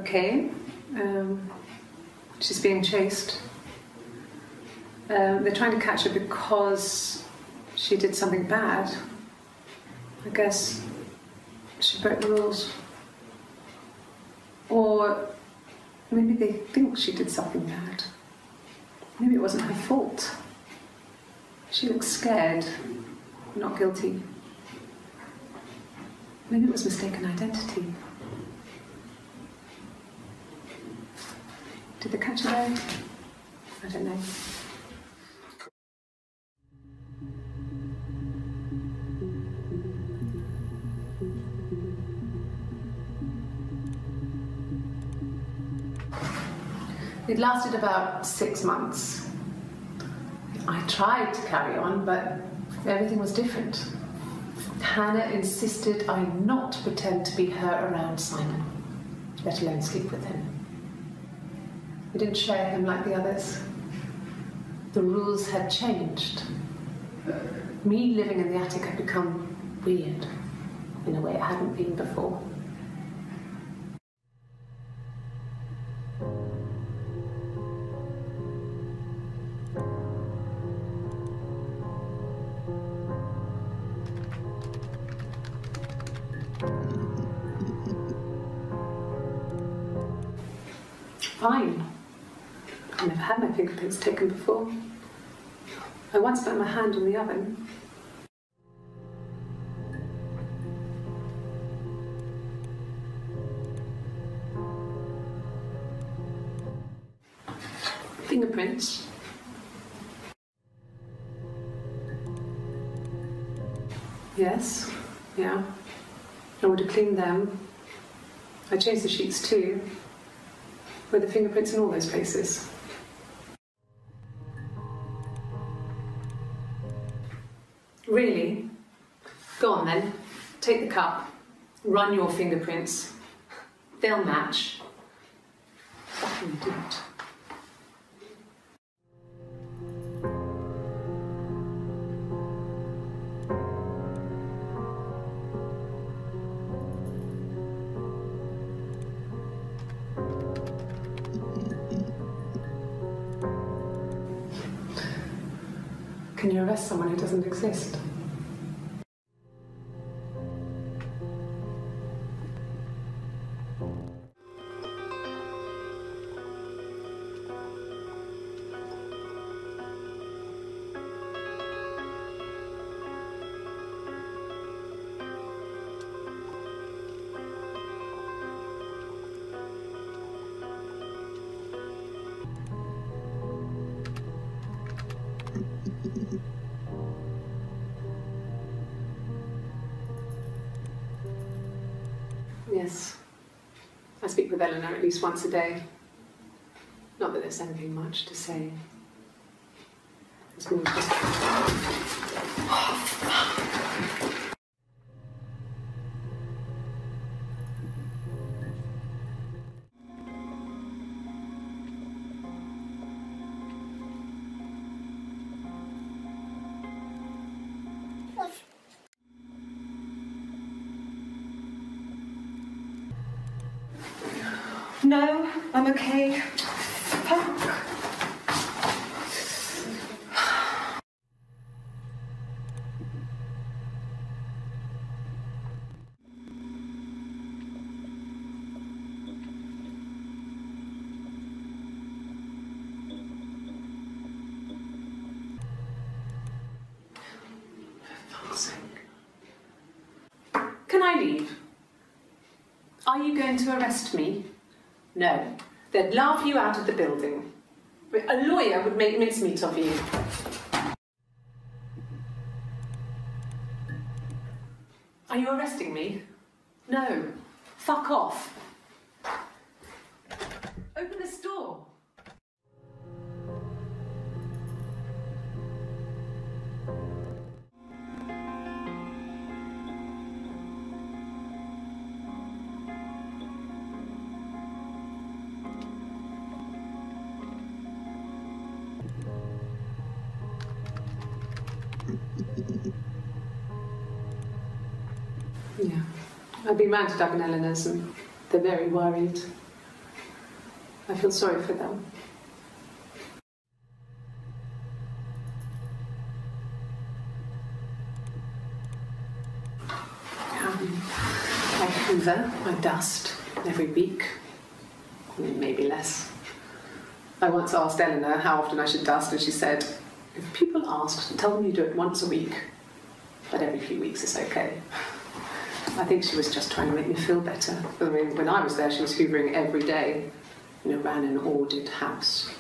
okay. She's being chased. They're trying to catch her because she did something bad. I guess she broke the rules. Or maybe they think she did something bad. Maybe it wasn't her fault. She looks scared, not guilty. Maybe it was mistaken identity. Did they catch her there? I don't know. It lasted about 6 months. I tried to carry on, but everything was different. Hannah insisted I not pretend to be her around Simon, let alone sleep with him. We didn't share him like the others. The rules had changed. Me living in the attic had become weird, in a way it hadn't been before. Fine. I've never had my fingerprints taken before. I once burnt my hand on the oven. Fingerprints. Yes, yeah. I would have cleaned them. I changed the sheets too. Were the fingerprints in all those places? Really? Go on then. Take the cup. Run your fingerprints. They'll match. Fucking do it. Can you arrest someone who doesn't exist? Yes. I speak with Eleanor at least once a day. Not that there's anything much to say. It's more just... No, I'm okay. Fuck. For fuck's sake. Can I leave? Are you going to arrest me? No. They'd laugh you out of the building. A lawyer would make mincemeat of you. Are you arresting me? No. Fuck off. Open this door. Yeah. I've been round to Doug and Eleanor's and they're very worried. I feel sorry for them. I hoover, I dust every week, maybe less. I once asked Eleanor how often I should dust, and she said, if people ask, tell them you do it once a week, but every few weeks is okay. I think she was just trying to make me feel better. I mean, when I was there, she was hoovering every day, ran an ordered house.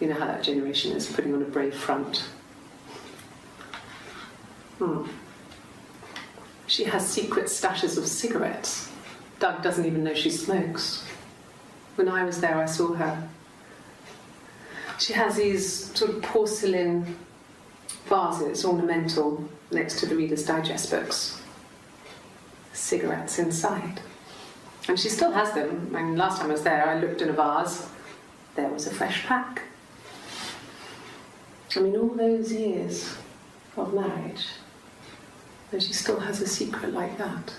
You know how that generation is, putting on a brave front. She has secret stashes of cigarettes. Doug doesn't even know she smokes. When I was there, I saw her. She has these sort of porcelain vases, ornamental, next to the Reader's Digest books. Cigarettes inside. And she still has them. I mean, last time I was there, I looked in a vase. There was a fresh pack. I mean, all those years of marriage, and she still has a secret like that.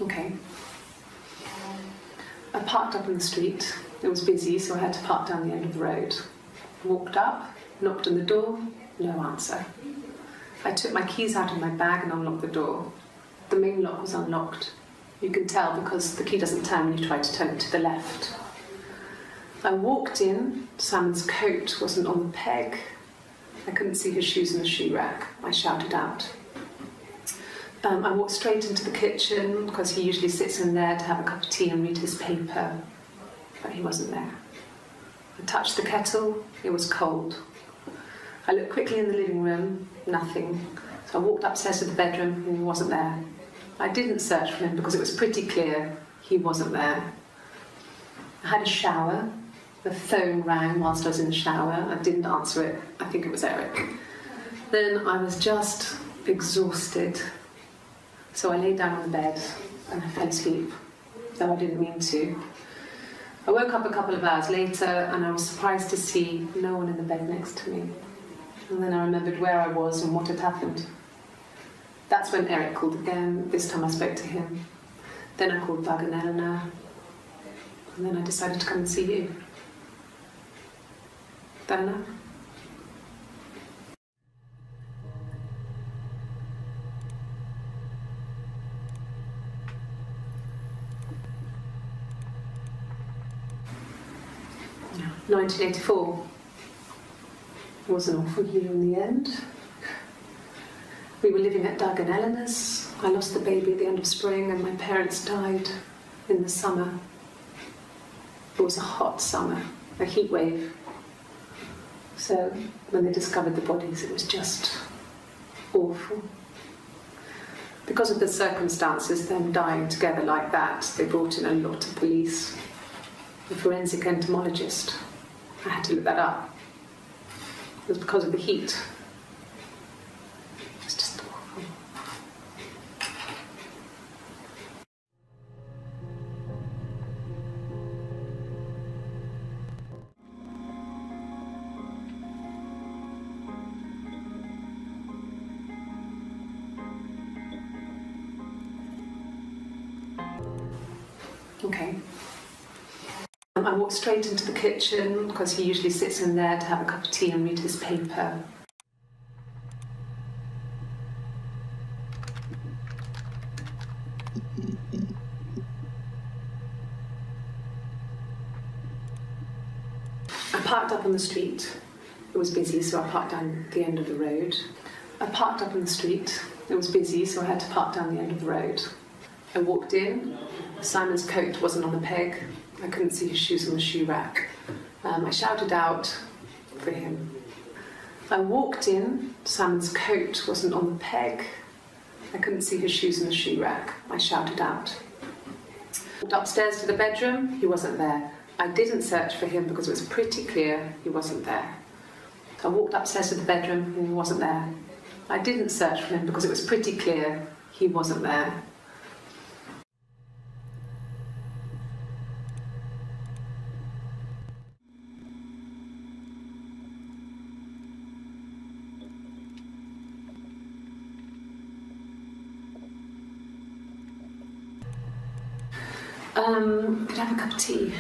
Okay. I parked up on the street. It was busy, so I had to park down the end of the road. Walked up, knocked on the door, no answer. I took my keys out of my bag and unlocked the door. The main lock was unlocked. You can tell because the key doesn't turn when you try to turn it to the left. I walked in. Simon's coat wasn't on the peg. I couldn't see his shoes in the shoe rack. I shouted out. I walked straight into the kitchen because he usually sits in there to have a cup of tea and read his paper, but he wasn't there. I touched the kettle. It was cold. I looked quickly in the living room. Nothing. So I walked upstairs to the bedroom and he wasn't there. I didn't search for him because it was pretty clear he wasn't there. I had a shower. The phone rang whilst I was in the shower. I didn't answer it. I think it was Eric. Then I was just exhausted. So I lay down on the bed and I fell asleep, though I didn't mean to. I woke up a couple of hours later and I was surprised to see no one in the bed next to me. And then I remembered where I was and what had happened. That's when Eric called again. This time I spoke to him. Then I called Doug and Eleanor. And then I decided to come and see you. Eleanor? Yeah. 1984. It was an awful year in the end. We were living at Doug and Eleanor's. I lost the baby at the end of spring and my parents died in the summer. It was a hot summer, a heat wave. So when they discovered the bodies, it was just awful. Because of the circumstances, them dying together like that, they brought in a lot of police. A forensic entomologist. I had to look that up. It was because of the heat. It was just awful. Okay. I walked straight into the kitchen because he usually sits in there to have a cup of tea and read his paper. I parked up on the street. It was busy, so I parked down the end of the road. I parked up on the street. It was busy, so I had to park down the end of the road. I walked in. Simon's coat wasn't on the peg. I couldn't see his shoes on the shoe rack. I shouted out for him. I walked in. Simon's coat wasn't on the peg. I couldn't see his shoes in the shoe rack. I shouted out. Walked upstairs to the bedroom. He wasn't there. I didn't search for him because it was pretty clear he wasn't there. I walked upstairs to the bedroom and he wasn't there. I didn't search for him because it was pretty clear he wasn't there. Could I have a cup of tea?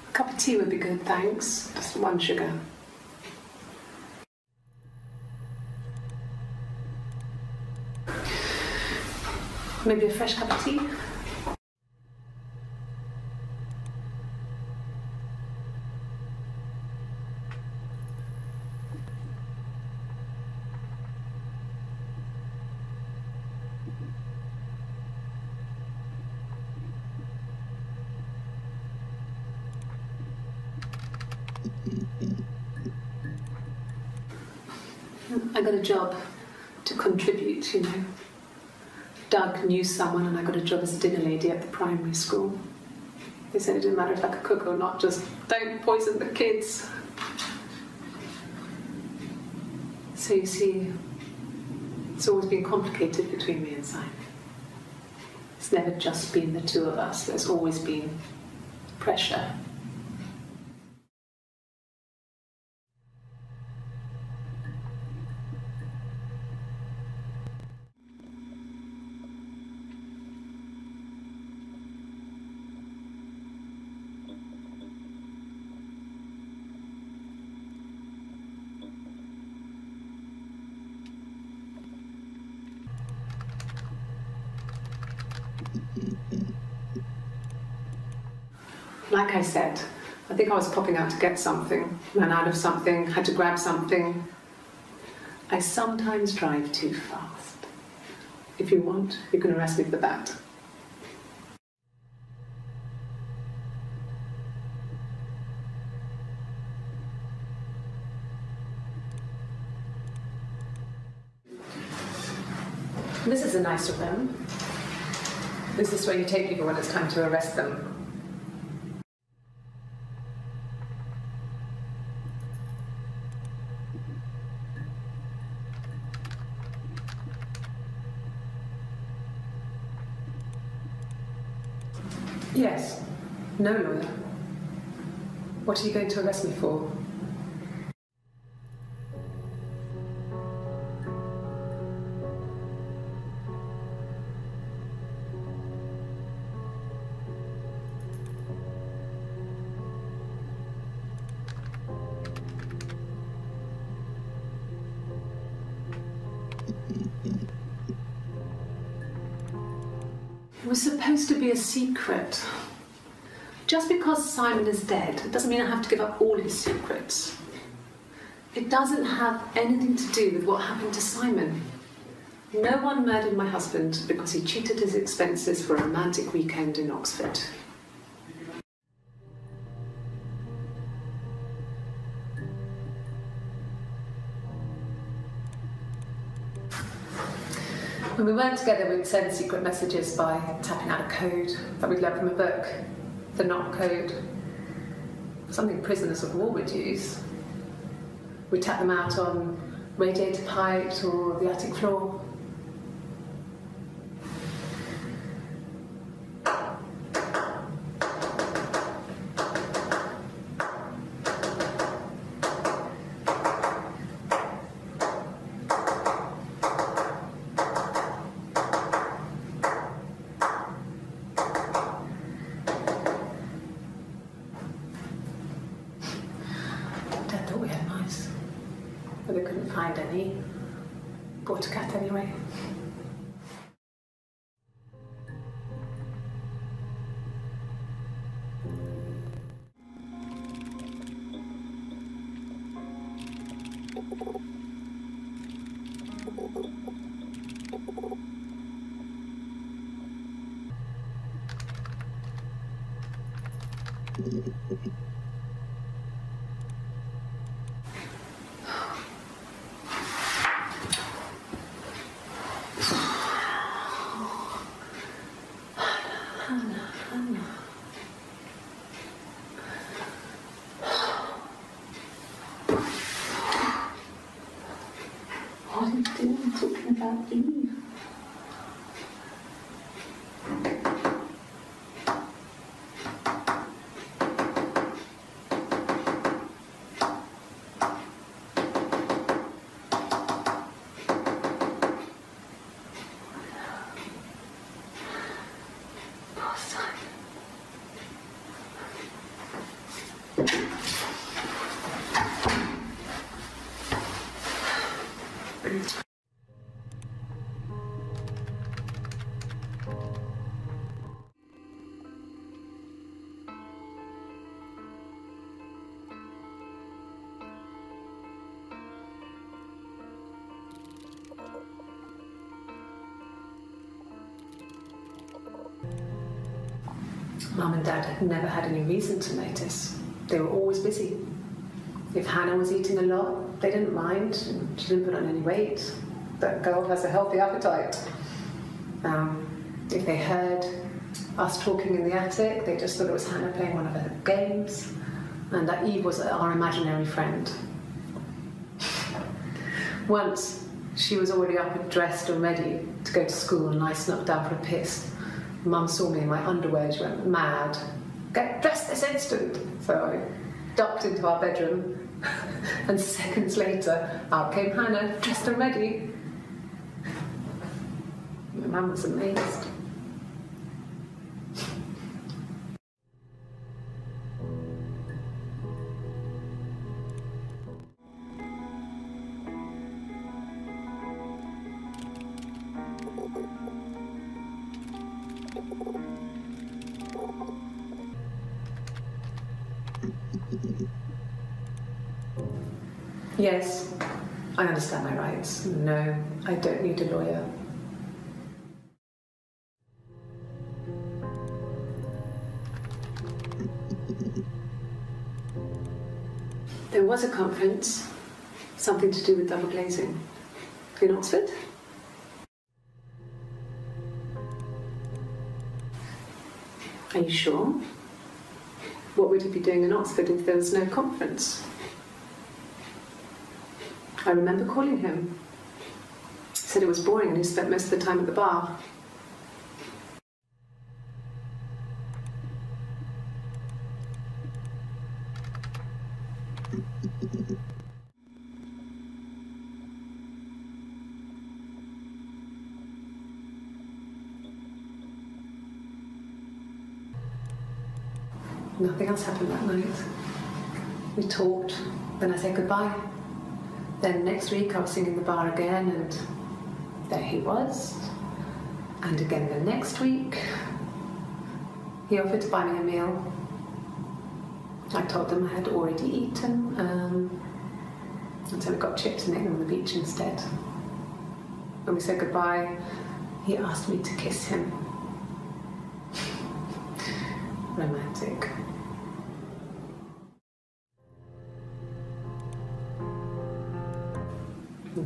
A cup of tea would be good, thanks. Just 1 sugar. Maybe a fresh cup of tea? I got a job to contribute, you know. Doug knew someone and I got a job as a dinner lady at the primary school. They said it didn't matter if I could cook or not, just don't poison the kids. So you see, it's always been complicated between me and Simon. It's never just been the two of us, there's always been pressure. Like I said, I think I was popping out to get something, ran out of something, had to grab something. I sometimes drive too fast. If you want, you can arrest me for that. This is a nicer room. This is where you take people when it's time to arrest them. Yes. No lawyer. What are you going to arrest me for? It was supposed to be a secret. Just because Simon is dead, it doesn't mean I have to give up all his secrets. It doesn't have anything to do with what happened to Simon. No one murdered my husband because he cheated his expenses for a romantic weekend in Oxford. When we weren't together, we'd send secret messages by tapping out a code that we'd learned from a book. The knock code. Something prisoners of war would use. We'd tap them out on radiator pipes or the attic floor. But they couldn't find any. Bought a cat anyway. What are you doing talking about Eve? Mum and Dad had never had any reason to notice. They were always busy. If Hannah was eating a lot, they didn't mind. She didn't put on any weight. That girl has a healthy appetite. If they heard us talking in the attic, they just thought it was Hannah playing one of her games, and that Eve was our imaginary friend. Once, she was already up and dressed and ready to go to school, and I snuck down for a piss. Mum saw me in my underwear, she went mad. Get dressed this instant! So I ducked into our bedroom, and seconds later, out came Hannah, dressed and ready. My mum was amazed. Yes, I understand my rights. No, I don't need a lawyer. There was a conference, something to do with double glazing, in Oxford. Are you sure? What would he be doing in Oxford if there was no conference? I remember calling him. He said it was boring and he spent most of the time at the bar. Nothing else happened that night. We talked, then I said goodbye. Then next week I was singing in the bar again, and there he was. And again the next week, he offered to buy me a meal. I told them I had already eaten, and so we got chips and ate them on the beach instead. When we said goodbye, he asked me to kiss him. Romantic. No.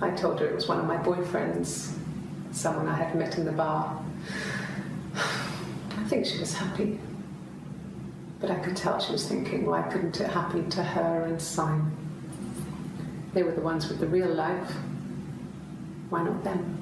I told her it was one of my boyfriends, someone I had met in the bar. I think she was happy. But I could tell she was thinking, why couldn't it happen to her and Simon? They were the ones with the real life. Why not them?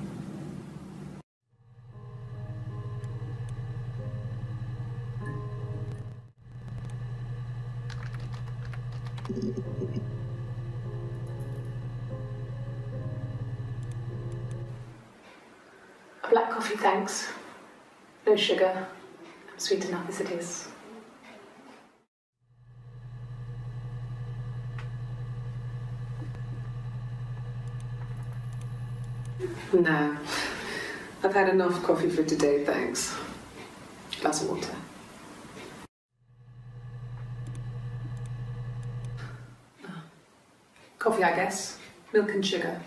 A black coffee, thanks. No sugar. I'm sweet enough as it is. No. I've had enough coffee for today, thanks. Glass of water. Coffee, I guess. Milk and sugar.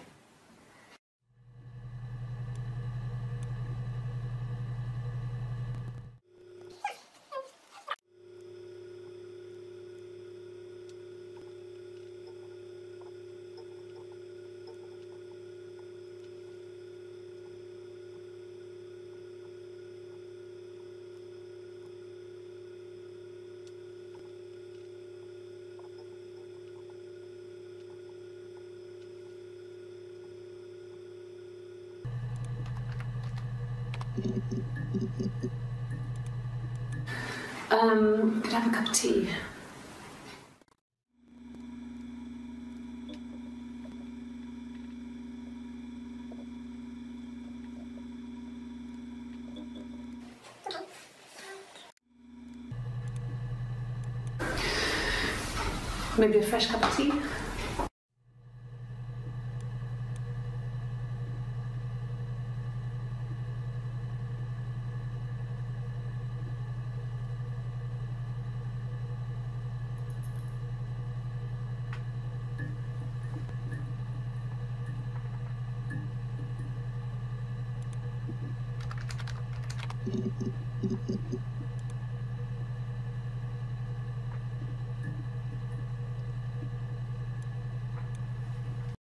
Could I have a cup of tea? Maybe a fresh cup of tea?